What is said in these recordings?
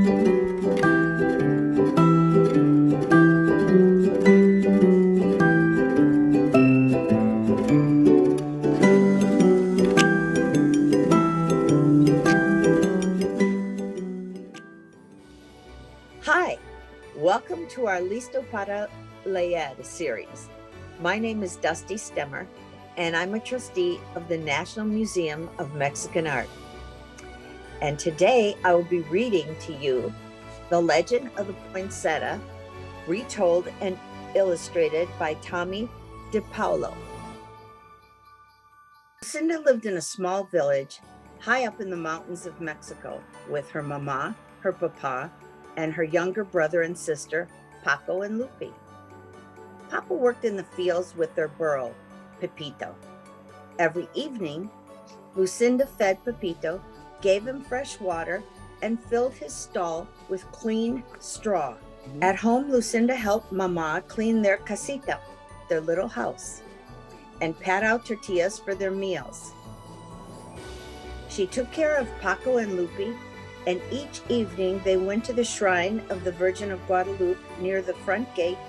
Hi, welcome to our Listo para Leer series. My name is Dusty Stemer, and I'm a trustee of the National Museum of Mexican Art. And today I will be reading to you The Legend of the Poinsettia, retold and illustrated by Tomie dePaola. Lucinda lived in a small village high up in the mountains of Mexico with her mama, her papa, and her younger brother and sister, Paco and Lupe. Papa worked in the fields with their burro, Pepito. Every evening, Lucinda fed Pepito, gave him fresh water, and filled his stall with clean straw. At home, Lucinda helped Mama clean their casita, their little house, and pat out tortillas for their meals. She took care of Paco and Lupe, and each evening they went to the shrine of the Virgin of Guadalupe near the front gate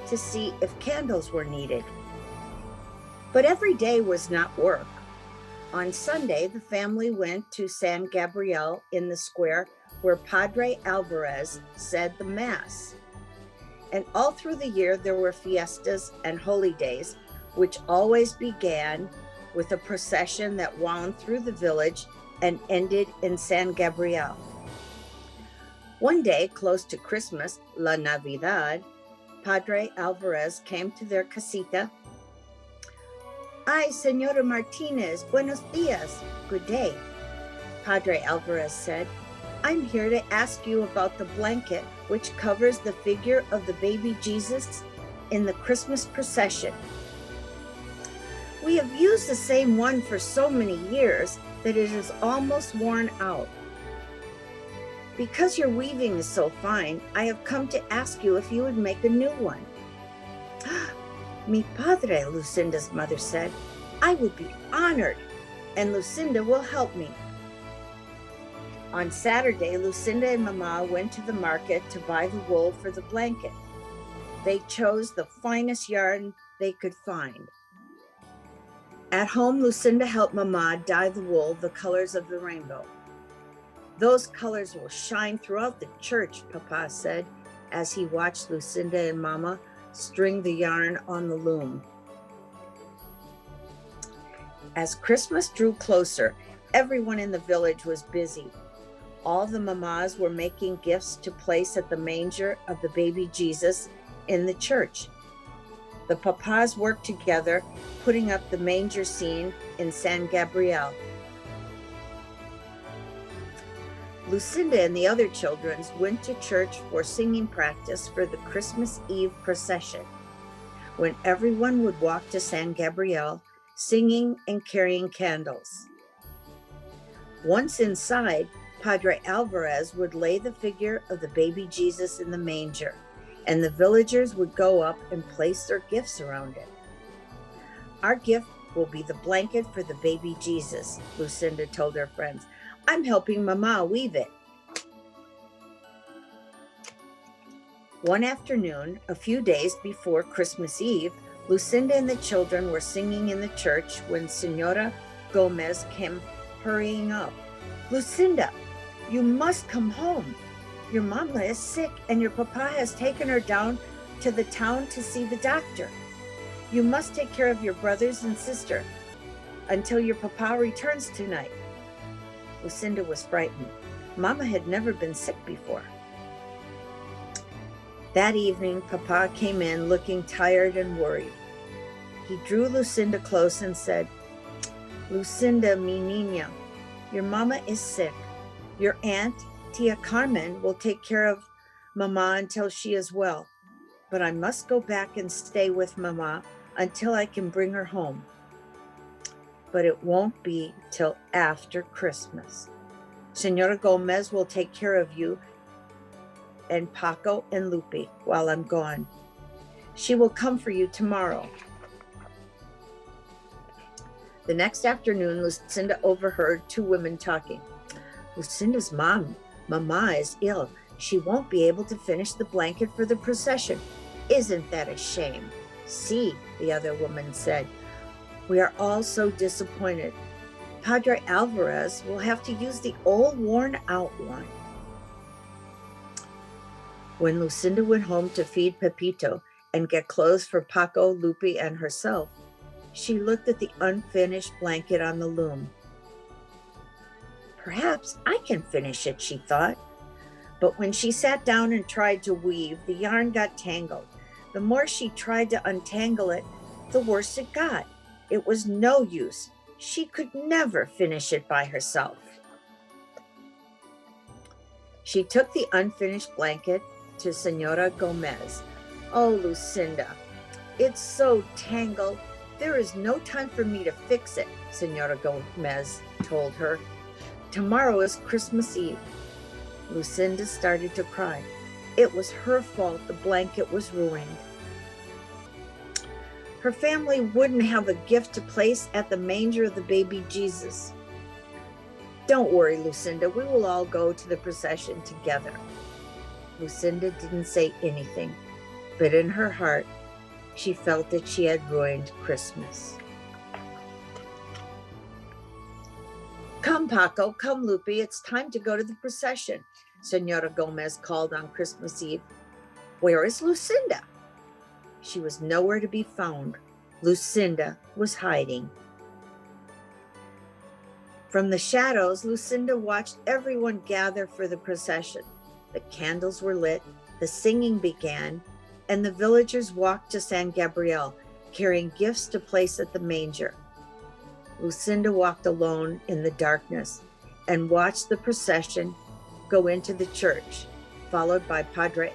to see if candles were needed. But every day was not work. On Sunday, the family went to San Gabriel in the square where Padre Alvarez said the Mass. And all through the year, there were fiestas and holy days, which always began with a procession that wound through the village and ended in San Gabriel. One day, close to Christmas, La Navidad, Padre Alvarez came to their casita. Ay, Señora Martinez, buenos dias, good day. Padre Alvarez said, I'm here to ask you about the blanket which covers the figure of the baby Jesus in the Christmas procession. We have used the same one for so many years that it is almost worn out. Because your weaving is so fine, I have come to ask you if you would make a new one. Mi padre, Lucinda's mother said, I would be honored, and Lucinda will help me. On Saturday, Lucinda and Mama went to the market to buy the wool for the blanket. They chose the finest yarn they could find. At home, Lucinda helped Mama dye the wool the colors of the rainbow. Those colors will shine throughout the church, Papa said, as he watched Lucinda and Mama string the yarn on the loom. As Christmas drew closer, everyone in the village was busy. All the mamas were making gifts to place at the manger of the baby Jesus in the church. The papas worked together, putting up the manger scene in San Gabriel. Lucinda and the other children went to church for singing practice for the Christmas Eve procession, when everyone would walk to San Gabriel, singing and carrying candles. Once inside, Padre Alvarez would lay the figure of the baby Jesus in the manger, and the villagers would go up and place their gifts around it. Our gift will be the blanket for the baby Jesus, Lucinda told her friends. I'm helping Mama weave it. One afternoon, a few days before Christmas Eve, Lucinda and the children were singing in the church when Señora Gomez came hurrying up. Lucinda, you must come home. Your mama is sick and your papa has taken her down to the town to see the doctor. You must take care of your brothers and sister until your papa returns tonight. Lucinda was frightened. Mama had never been sick before. That evening, Papa came in looking tired and worried. He drew Lucinda close and said, Lucinda, mi niña, your mama is sick. Your aunt, Tia Carmen, will take care of Mama until she is well. But I must go back and stay with Mama until I can bring her home. But it won't be till after Christmas. Señora Gomez will take care of you and Paco and Lupe while I'm gone. She will come for you tomorrow. The next afternoon, Lucinda overheard two women talking. Lucinda's mama is ill. She won't be able to finish the blanket for the procession. Isn't that a shame? See, the other woman said, we are all so disappointed. Padre Alvarez will have to use the old worn-out one. When Lucinda went home to feed Pepito and get clothes for Paco, Lupe, and herself, she looked at the unfinished blanket on the loom. Perhaps I can finish it, she thought. But when she sat down and tried to weave, the yarn got tangled. The more she tried to untangle it, the worse it got. It was no use. She could never finish it by herself. She took the unfinished blanket to Senora Gomez. Oh, Lucinda, it's so tangled. There is no time for me to fix it, Senora Gomez told her. Tomorrow is Christmas Eve. Lucinda started to cry. It was her fault the blanket was ruined. Her family wouldn't have a gift to place at the manger of the baby Jesus. Don't worry, Lucinda, we will all go to the procession together. Lucinda didn't say anything, but in her heart, she felt that she had ruined Christmas. Come, Paco, come, Lupe, it's time to go to the procession, Senora Gomez called on Christmas Eve. Where is Lucinda? She was nowhere to be found. Lucinda was hiding. From the shadows, Lucinda watched everyone gather for the procession. The candles were lit, the singing began, and the villagers walked to San Gabriel, carrying gifts to place at the manger. Lucinda walked alone in the darkness and watched the procession go into the church, followed by Padre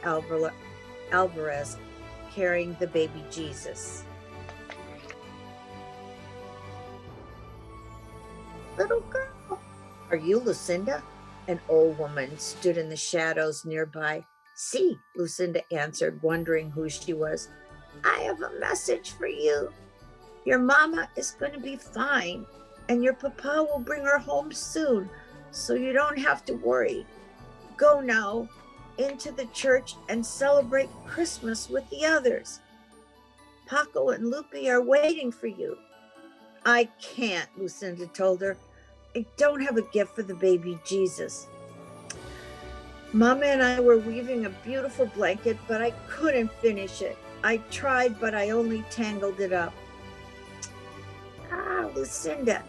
Alvarez carrying the baby Jesus. Little girl, are you Lucinda? An old woman stood in the shadows nearby. See, Lucinda answered, wondering who she was. I have a message for you. Your mama is going to be fine, and your papa will bring her home soon, so you don't have to worry. Go now into the church and celebrate Christmas with the others. Paco and Lupe are waiting for you. I can't, Lucinda told her. I don't have a gift for the baby Jesus. Mama and I were weaving a beautiful blanket, but I couldn't finish it. I tried, but I only tangled it up. Ah, Lucinda,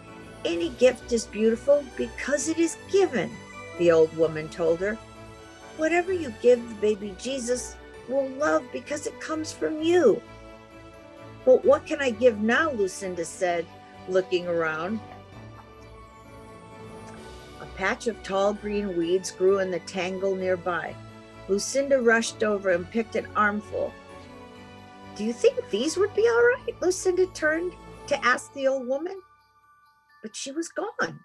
any gift is beautiful because it is given, the old woman told her. Whatever you give the baby Jesus will love because it comes from you. But what can I give now, Lucinda said, looking around. A patch of tall green weeds grew in the tangle nearby. Lucinda rushed over and picked an armful. Do you think these would be all right? Lucinda turned to ask the old woman, but she was gone.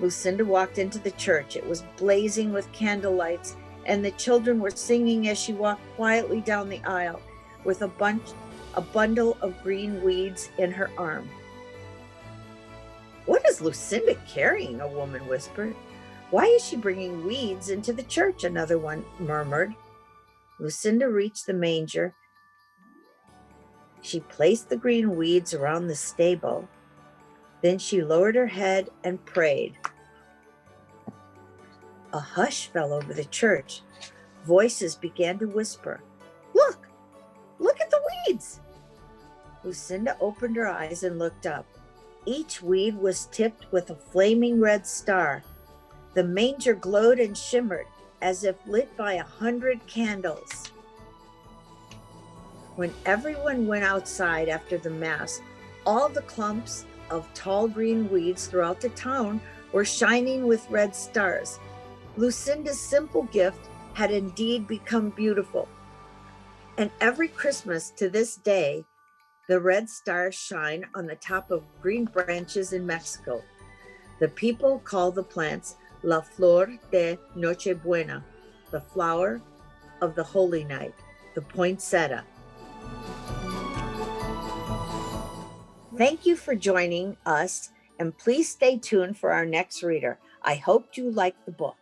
Lucinda walked into the church. It was blazing with candle lights, and the children were singing as she walked quietly down the aisle with a bundle of green weeds in her arm. What is Lucinda carrying? A woman whispered. Why is she bringing weeds into the church? Another one murmured. Lucinda reached the manger. She placed the green weeds around the stable. Then she lowered her head and prayed. A hush fell over the church. Voices began to whisper. Look at the weeds. Lucinda opened her eyes and looked up. Each weed was tipped with a flaming red star. The manger glowed and shimmered as if lit by 100 candles. When everyone went outside after the Mass, all the clumps of tall green weeds throughout the town were shining with red stars. Lucinda's simple gift had indeed become beautiful. And every Christmas to this day, the red stars shine on the top of green branches in Mexico. The people call the plants La Flor de Nochebuena, the flower of the Holy Night, the Poinsettia. Thank you for joining us, and please stay tuned for our next reader. I hope you like the book.